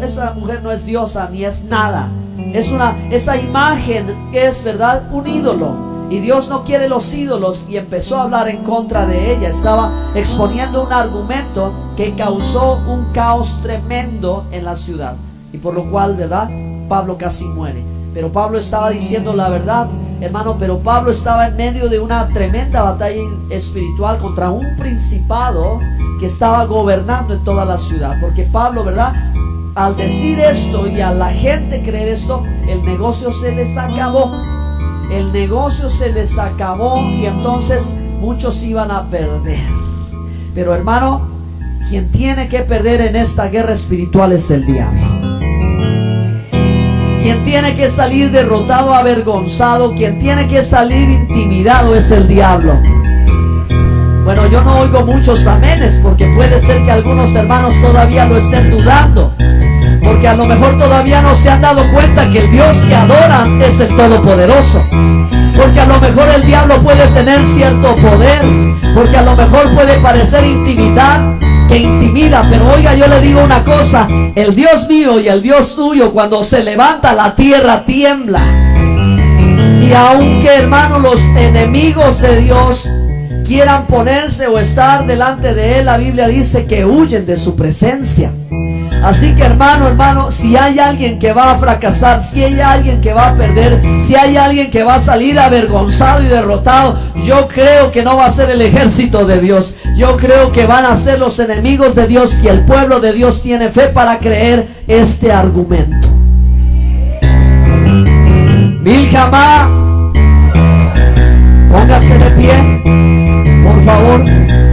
Speaker 1: esa mujer no es diosa ni es nada, esa imagen que es, verdad, un ídolo. Y Dios no quiere los ídolos, y empezó a hablar en contra de ella. Estaba exponiendo un argumento que causó un caos tremendo en la ciudad, y por lo cual, ¿verdad?, Pablo casi muere. Pero Pablo estaba diciendo la verdad, hermano. Pero Pablo estaba en medio de una tremenda batalla espiritual contra un principado que estaba gobernando en toda la ciudad. Porque Pablo, ¿verdad?, al decir esto y a la gente creer esto, el negocio se les acabó. El negocio se les acabó y entonces muchos iban a perder. Pero hermano, quien tiene que perder en esta guerra espiritual es el diablo. Quien tiene que salir derrotado, avergonzado, quien tiene que salir intimidado es el diablo. Bueno, yo no oigo muchos amenes porque puede ser que algunos hermanos todavía lo estén dudando, porque a lo mejor todavía no se han dado cuenta que el Dios que adoran es el Todopoderoso. Porque a lo mejor el diablo puede tener cierto poder, porque a lo mejor puede parecer intimidad, que intimida, pero oiga, yo le digo una cosa: el Dios mío y el Dios tuyo, cuando se levanta, la tierra tiembla. Y aunque, hermano, los enemigos de Dios quieran ponerse o estar delante de Él, la Biblia dice que huyen de su presencia. Así que hermano, si hay alguien que va a fracasar, si hay alguien que va a perder, si hay alguien que va a salir avergonzado y derrotado, yo creo que no va a ser el ejército de Dios. Yo creo que van a ser los enemigos de Dios, y el pueblo de Dios tiene fe para creer este argumento. Milhamá, póngase de pie, por favor,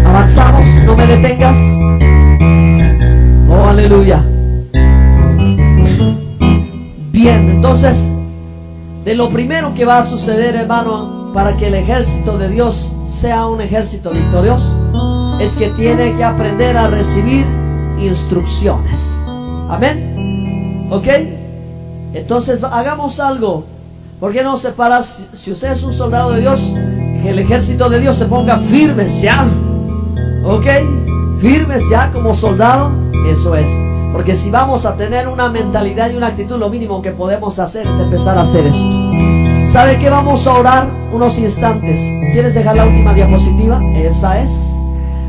Speaker 1: avanzamos, no me detengas. Oh, aleluya. Bien, entonces, de lo primero que va a suceder, hermano, para que el ejército de Dios sea un ejército victorioso, es que tiene que aprender a recibir instrucciones. Amén. ¿Ok? Entonces, hagamos algo. ¿Por qué no se para? Si usted es un soldado de Dios, que el ejército de Dios se ponga firmes ya. ¿Ok? Firmes ya como soldado. Eso es, porque si vamos a tener una mentalidad y una actitud, lo mínimo que podemos hacer es empezar a hacer esto. ¿Sabe qué? Vamos a orar unos instantes. ¿Quieres dejar la última diapositiva? Esa es.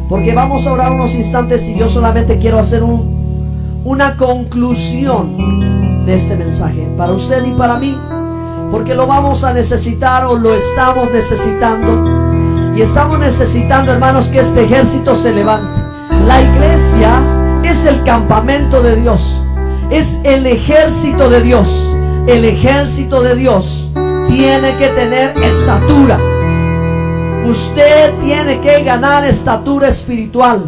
Speaker 1: Porque vamos a orar unos instantes y yo solamente quiero hacer una conclusión de este mensaje para usted y para mí, porque lo vamos a necesitar, o lo estamos necesitando. Y estamos necesitando, hermanos, que este ejército se levante. La iglesia es el campamento de Dios, es el ejército de Dios. El ejército de Dios tiene que tener estatura. Usted tiene que ganar estatura espiritual.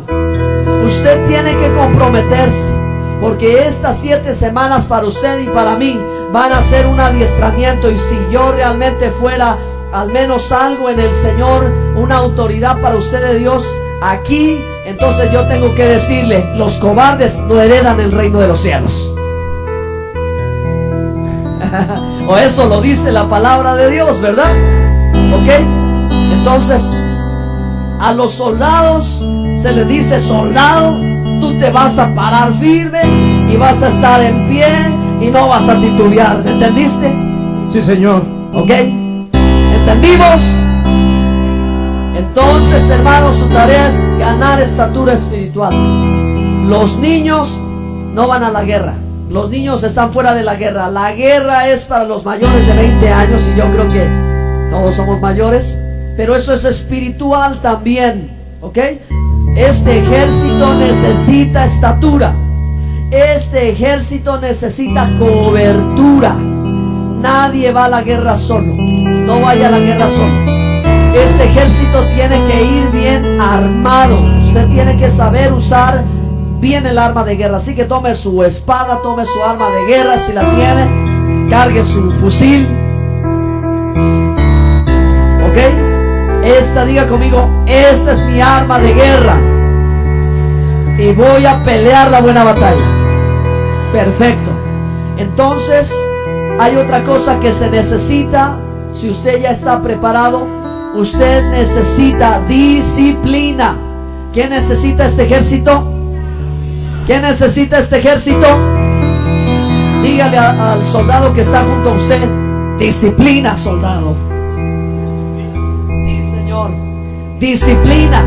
Speaker 1: Usted tiene que comprometerse, porque estas 7 semanas para usted y para mí van a ser un adiestramiento. Y si yo realmente fuera al menos algo en el Señor, una autoridad para usted de Dios aquí, entonces yo tengo que decirle: los cobardes no heredan el reino de los cielos. O eso lo dice la palabra de Dios, ¿verdad? ¿Ok? Entonces, a los soldados se les dice: soldado, tú te vas a parar firme y vas a estar en pie y no vas a titubear. ¿Me entendiste?
Speaker 2: Sí, Señor.
Speaker 1: ¿Ok? ¿Entendimos? Entonces, hermanos, su tarea es ganar estatura espiritual. Los niños no van a la guerra. Los niños están fuera de la guerra. La guerra es para los mayores de 20 años, y yo creo que todos somos mayores, pero eso es espiritual también. ¿Ok? Este ejército necesita estatura. Este ejército necesita cobertura. Nadie va a la guerra solo. No vaya a la guerra solo. Este ejército tiene que ir bien armado. Usted tiene que saber usar bien el arma de guerra. Así que tome su espada, tome su arma de guerra si la tiene, cargue su fusil. ¿Ok? Diga conmigo: esta es mi arma de guerra y voy a pelear la buena batalla. Perfecto. Entonces, hay otra cosa que se necesita. Si usted ya está preparado, usted necesita disciplina. ¿Quién necesita este ejército? ¿Quién necesita este ejército? Dígale al soldado que está junto a usted: disciplina, soldado. Sí, Señor. Disciplina.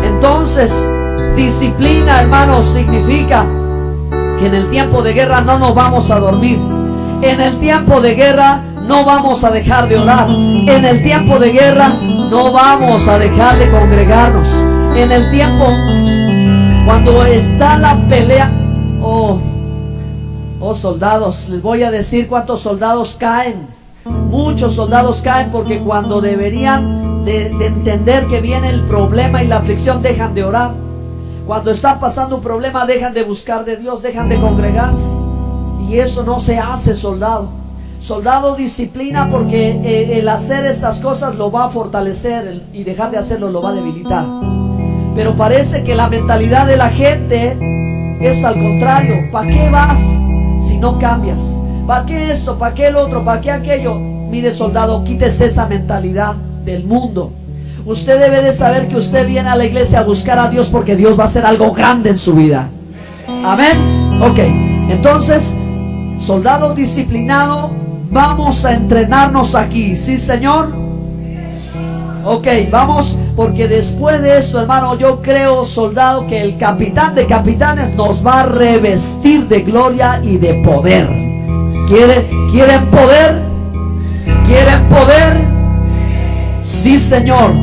Speaker 1: Entonces, disciplina, hermanos, significa que en el tiempo de guerra no nos vamos a dormir. En el tiempo de guerra no vamos a dejar de orar. En el tiempo de guerra no vamos a dejar de congregarnos. En el tiempo cuando está la pelea, Oh, soldados, les voy a decir cuántos soldados caen. Muchos soldados caen porque cuando deberían de entender que viene el problema y la aflicción, dejan de orar. Cuando están pasando un problema, dejan de buscar de Dios, dejan de congregarse. Y eso no se hace, soldado. Soldado disciplina porque el hacer estas cosas lo va a fortalecer, y dejar de hacerlo lo va a debilitar. Pero parece que la mentalidad de la gente es al contrario. ¿Para qué vas si no cambias? ¿Para qué esto? ¿Para qué el otro? ¿Para qué aquello? Mire, soldado, quítese esa mentalidad del mundo. Usted debe de saber que usted viene a la iglesia a buscar a Dios porque Dios va a hacer algo grande en su vida. Amén. Ok, entonces, soldado disciplinado, vamos a entrenarnos aquí. ¿Sí, Señor? Ok, vamos, porque después de esto, hermano, yo creo, soldado, que el capitán de capitanes nos va a revestir de gloria y de poder. ¿Quieren poder? ¿Quieren poder? Sí, Señor.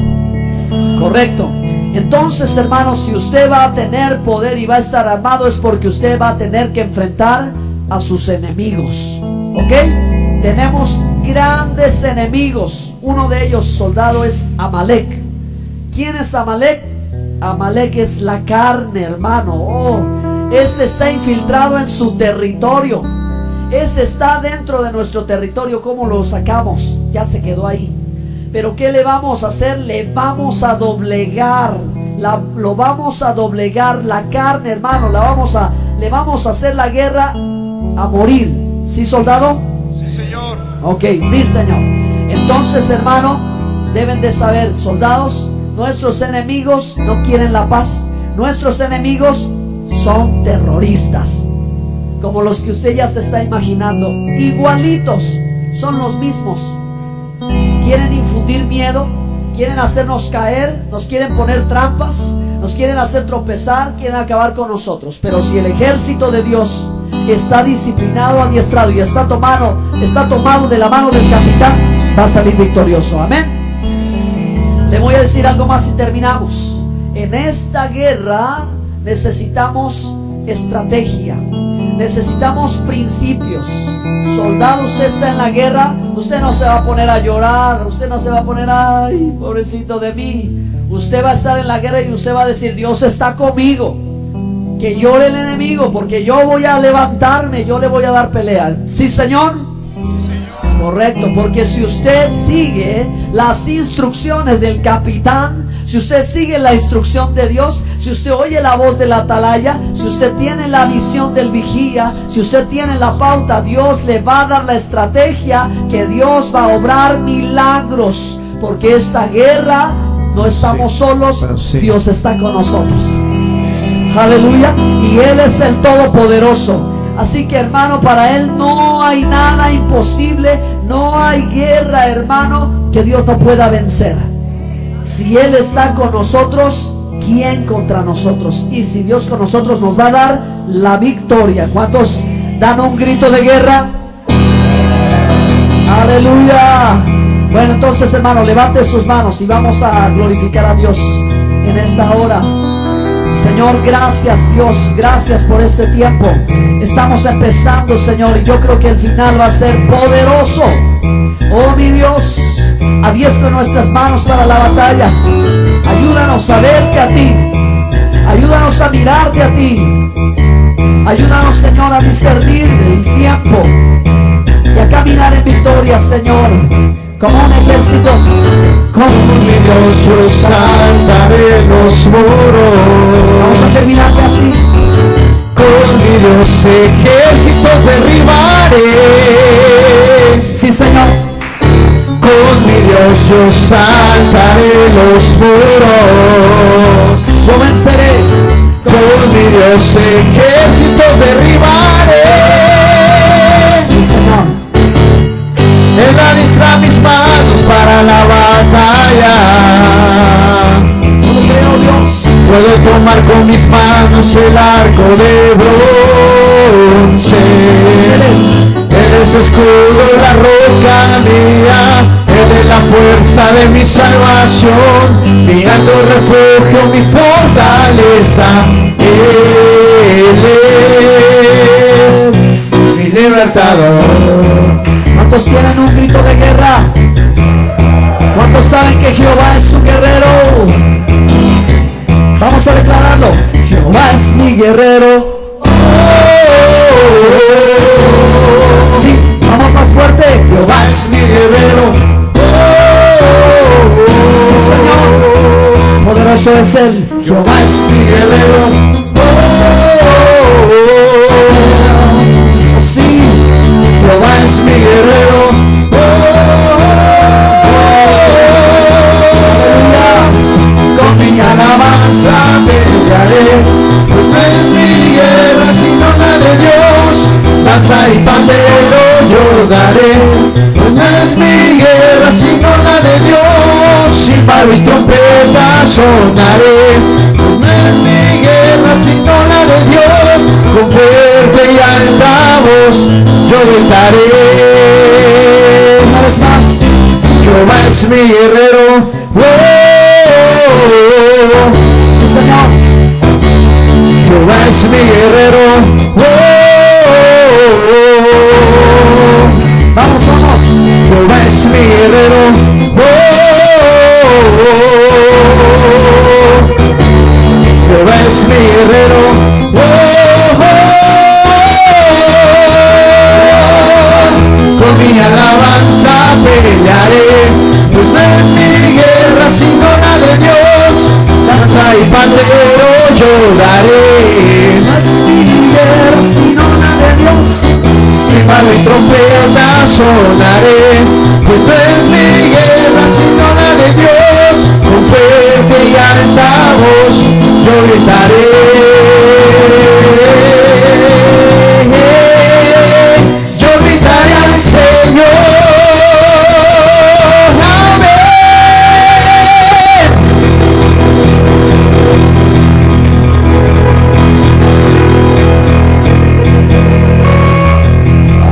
Speaker 1: Correcto. Entonces, hermanos, si usted va a tener poder y va a estar armado, es porque usted va a tener que enfrentar a sus enemigos. ¿Ok? Tenemos grandes enemigos. Uno de ellos, soldado, es Amalek. ¿Quién es Amalek? Amalek es la carne, hermano. Oh, ese está infiltrado en su territorio. Ese está dentro de nuestro territorio. ¿Cómo lo sacamos? Ya se quedó ahí. Pero ¿qué le vamos a hacer? Le vamos a doblegar. Lo vamos a doblegar. La carne, hermano, le vamos a hacer la guerra a morir. ¿Sí, soldado?
Speaker 2: Sí, Señor.
Speaker 1: Ok, sí, Señor. Entonces, hermano, deben de saber, soldados, nuestros enemigos no quieren la paz. Nuestros enemigos son terroristas, como los que usted ya se está imaginando. Igualitos, son los mismos. Quieren infundir miedo, quieren hacernos caer, nos quieren poner trampas, nos quieren hacer tropezar, quieren acabar con nosotros. Pero si el ejército de Dios está disciplinado, adiestrado y está tomado de la mano del capitán, va a salir victorioso. Amén. Le voy a decir algo más y terminamos. En esta guerra necesitamos estrategia, necesitamos principios. Soldado, usted está en la guerra, usted no se va a poner a llorar, usted no se va a poner, ay, pobrecito de mí. Usted va a estar en la guerra y usted va a decir, Dios está conmigo. Que llore el enemigo, porque yo voy a levantarme, yo le voy a dar pelea. ¿Sí, Señor?
Speaker 2: Sí, Señor.
Speaker 1: Correcto, porque si usted sigue las instrucciones del capitán, si usted sigue la instrucción de Dios, si usted oye la voz del atalaya, si usted tiene la visión del vigía, si usted tiene la pauta, Dios le va a dar la estrategia, que Dios va a obrar milagros, porque esta guerra no estamos solos, Dios está con nosotros. Aleluya. Y Él es el Todopoderoso. Así que, hermano, para Él no hay nada imposible. No hay guerra, hermano, que Dios no pueda vencer. Si Él está con nosotros, ¿quién contra nosotros? Y si Dios con nosotros, nos va a dar la victoria. ¿Cuántos dan un grito de guerra? Aleluya. Bueno, entonces, hermano, levante sus manos y vamos a glorificar a Dios en esta hora. Señor, gracias, Dios, gracias por este tiempo. Estamos empezando, Señor, y yo creo que el final va a ser poderoso. Oh, mi Dios, adiestra nuestras manos para la batalla. Ayúdanos a verte a ti. Ayúdanos a mirarte a ti. Ayúdanos, Señor, a discernir el tiempo y a caminar en victoria, Señor, como un ejército.
Speaker 3: Con mi Dios yo saltaré los muros.
Speaker 1: Vamos a terminar así.
Speaker 3: Con mi Dios ejércitos derribaré.
Speaker 1: Sí, Señor.
Speaker 3: Con mi Dios yo saltaré los muros.
Speaker 1: Yo venceré.
Speaker 3: Con mi Dios ejércitos derribaré.
Speaker 1: Sí, Señor.
Speaker 3: Él administra mis manos para la batalla.
Speaker 1: Yo lo creo, Dios.
Speaker 3: Puedo tomar con mis manos el arco de bronce. Él es escudo y la roca mía. Él es la fuerza de mi salvación, mi alto refugio, mi fortaleza. Él es. libertador.
Speaker 1: ¿Cuántos tienen un grito de guerra? ¿Cuántos saben que Jehová es su guerrero? Vamos a declararlo. Jehová es mi guerrero. Sí, vamos más fuerte.
Speaker 3: Jehová es mi guerrero.
Speaker 1: Sí, Señor. Poderoso es Él.
Speaker 3: Jehová es mi guerrero.
Speaker 1: Sí,
Speaker 3: Jehová es mi guerrero. Con mi alabanza pelearé, pues no es mi guerra sino la de Dios. Danza y pandero yo daré, pues no es mi guerra sino la de Dios. Címbalo y trompeta sonaré, pues no es mi guerra sino la de Dios. Con fuerte y alta voz yo gritaré.
Speaker 1: una vez más.
Speaker 3: Jehová es mi guerrero.
Speaker 1: Sí, Señor.
Speaker 3: Jehová es mi guerrero.
Speaker 1: Vamos, vamos.
Speaker 3: Jehová es mi guerrero. Jehová es mi guerrero. Con mi alabanza pelearé, pues no es mi guerra sino la de Dios. Danza y pandero yo daré,
Speaker 1: No es mi guerra sino la de Dios.
Speaker 3: címbalo y trompeta sonaré, pues no es mi guerra sino la de Dios. Con fuerte y alta voz yo gritaré. Yo gritaré al Señor. Amén.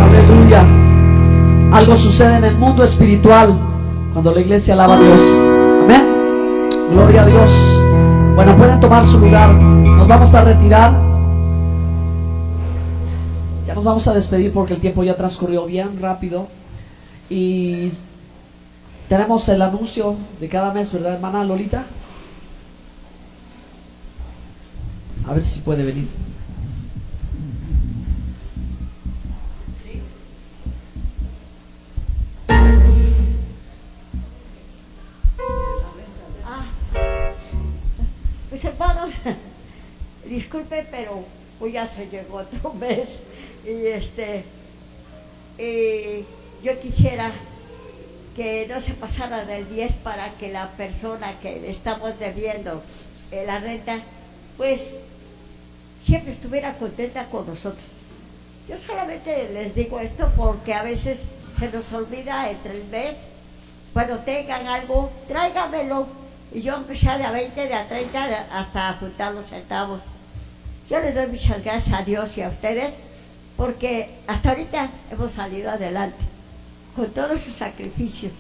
Speaker 1: Aleluya. Algo sucede en el mundo espiritual cuando la iglesia alaba a Dios. Amén. Gloria a Dios. Bueno, pueden tomar su lugar. Nos vamos a retirar. Ya nos vamos a despedir porque el tiempo ya transcurrió bien rápido. Y tenemos el anuncio de cada mes, ¿verdad, hermana Lolita? A ver si puede venir.
Speaker 4: Pues hermanos, disculpe, pero pues ya se llegó otro mes y yo quisiera que no se pasara del 10 para que la persona que le estamos debiendo la renta, pues siempre estuviera contenta con nosotros. Yo solamente les digo esto porque a veces se nos olvida entre el mes. Cuando tengan algo, tráigamelo. Y yo, aunque sea de a 20, de a 30, hasta juntar los centavos. Yo les doy muchas gracias a Dios y a ustedes, porque hasta ahorita hemos salido adelante, con todos sus sacrificios,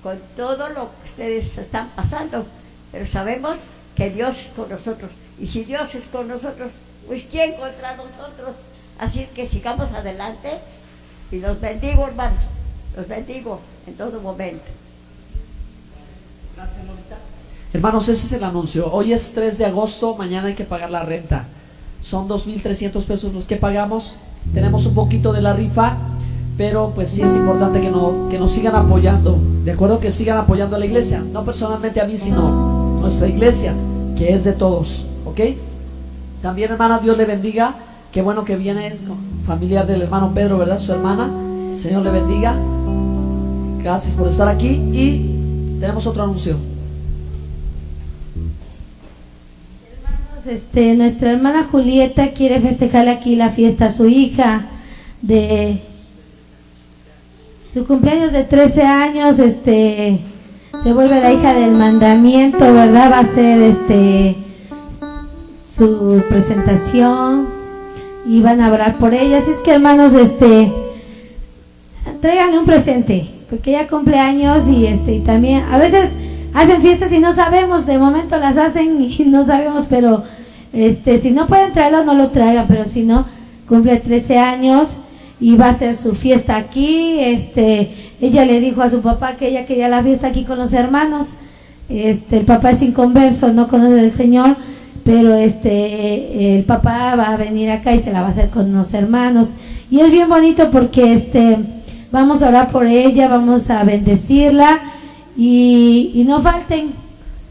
Speaker 4: con todo lo que ustedes están pasando, pero sabemos que Dios es con nosotros. Y si Dios es con nosotros, pues ¿quién contra nosotros? Así que sigamos adelante y los bendigo, hermanos, los bendigo en todo momento.
Speaker 1: Gracias, Lolita. Hermanos, ese es el anuncio. Hoy es 3 de agosto, mañana hay que pagar la renta. Son 2,300 pesos los que pagamos. Tenemos un poquito de la rifa, pero pues sí es importante que nos sigan apoyando. De acuerdo, que sigan apoyando a la iglesia. No personalmente a mí, sino nuestra iglesia, que es de todos. ¿Ok? También, hermana, Dios le bendiga. Qué bueno que viene familiar del hermano Pedro, ¿verdad? Su hermana. El Señor le bendiga. Gracias por estar aquí. Y tenemos otro anuncio.
Speaker 5: Nuestra hermana Julieta quiere festejar aquí la fiesta a su hija de su cumpleaños de 13 años. Se vuelve la hija del mandamiento, ¿verdad? Va a ser su presentación y van a orar por ella. Así es que, hermanos, tráiganle un presente, porque ella cumple años y también a veces hacen fiestas y no sabemos, de momento las hacen y no sabemos, pero si no pueden traerlo, no lo traigan, pero si no, cumple 13 años y va a hacer su fiesta aquí. Ella le dijo a su papá que ella quería la fiesta aquí con los hermanos. El papá es inconverso, no conoce del Señor, pero el papá va a venir acá y se la va a hacer con los hermanos. Y es bien bonito porque vamos a orar por ella, vamos a bendecirla y no falten,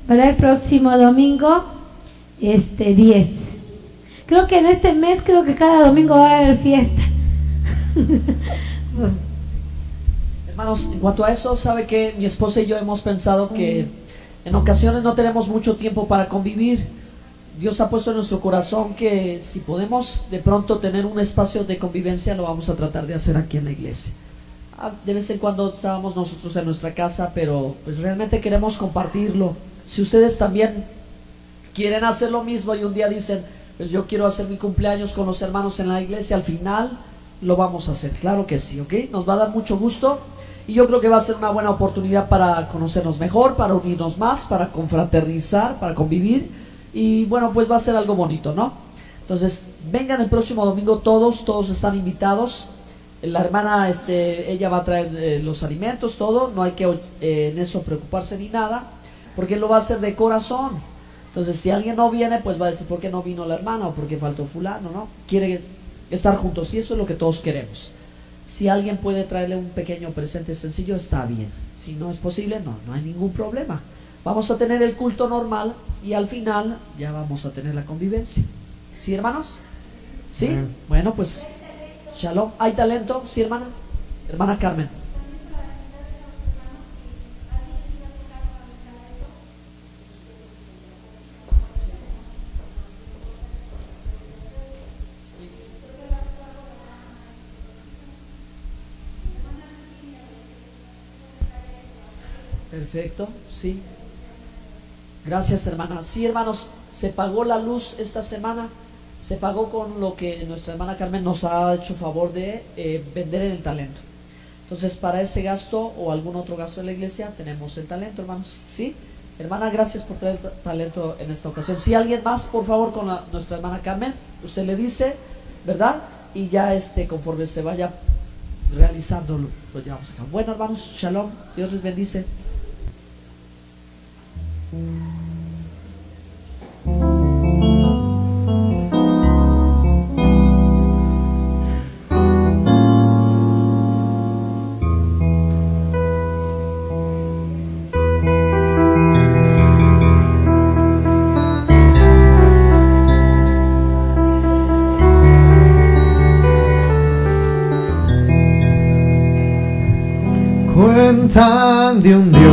Speaker 5: ¿verdad? El próximo domingo 10. Creo que en este mes, creo que cada domingo va a haber fiesta.
Speaker 1: Hermanos, en cuanto a eso, sabe que mi esposa y yo hemos pensado que en ocasiones no tenemos mucho tiempo para convivir. Dios ha puesto en nuestro corazón que si podemos de pronto tener un espacio de convivencia, lo vamos a tratar de hacer aquí en la iglesia. De vez en cuando estábamos nosotros en nuestra casa, pero pues realmente queremos compartirlo. Si ustedes también quieren hacer lo mismo y un día dicen, pues yo quiero hacer mi cumpleaños con los hermanos en la iglesia, al final lo vamos a hacer, claro que sí, ¿ok? Nos va a dar mucho gusto y yo creo que va a ser una buena oportunidad para conocernos mejor, para unirnos más, para confraternizar, para convivir y bueno, pues va a ser algo bonito, ¿no? Entonces, vengan el próximo domingo todos están invitados. La hermana, ella va a traer los alimentos, todo, no hay que en eso preocuparse ni nada, porque él lo va a hacer de corazón. Entonces, si alguien no viene, pues va a decir, ¿por qué no vino la hermana? O ¿por qué faltó fulano? ¿No? Quiere estar juntos y eso es lo que todos queremos. Si alguien puede traerle un pequeño presente sencillo, está bien. Si no es posible, no hay ningún problema. Vamos a tener el culto normal y al final ya vamos a tener la convivencia. ¿Sí, hermanos? ¿Sí? Bueno, pues, shalom. ¿Hay talento? ¿Sí, hermana? Hermana Carmen. Perfecto, sí. Gracias, hermana. Sí, hermanos, se pagó la luz esta semana. Se pagó con lo que nuestra hermana Carmen nos ha hecho favor de vender en el talento. Entonces, para ese gasto o algún otro gasto de la iglesia, tenemos el talento, hermanos. ¿Sí? Hermana, gracias por traer el talento en esta ocasión. Si alguien más, por favor, con nuestra hermana Carmen, usted le dice, ¿verdad? Y ya conforme se vaya realizando, lo llevamos acá. Bueno, hermanos, shalom. Dios les bendice.
Speaker 3: Cuentan de un Dios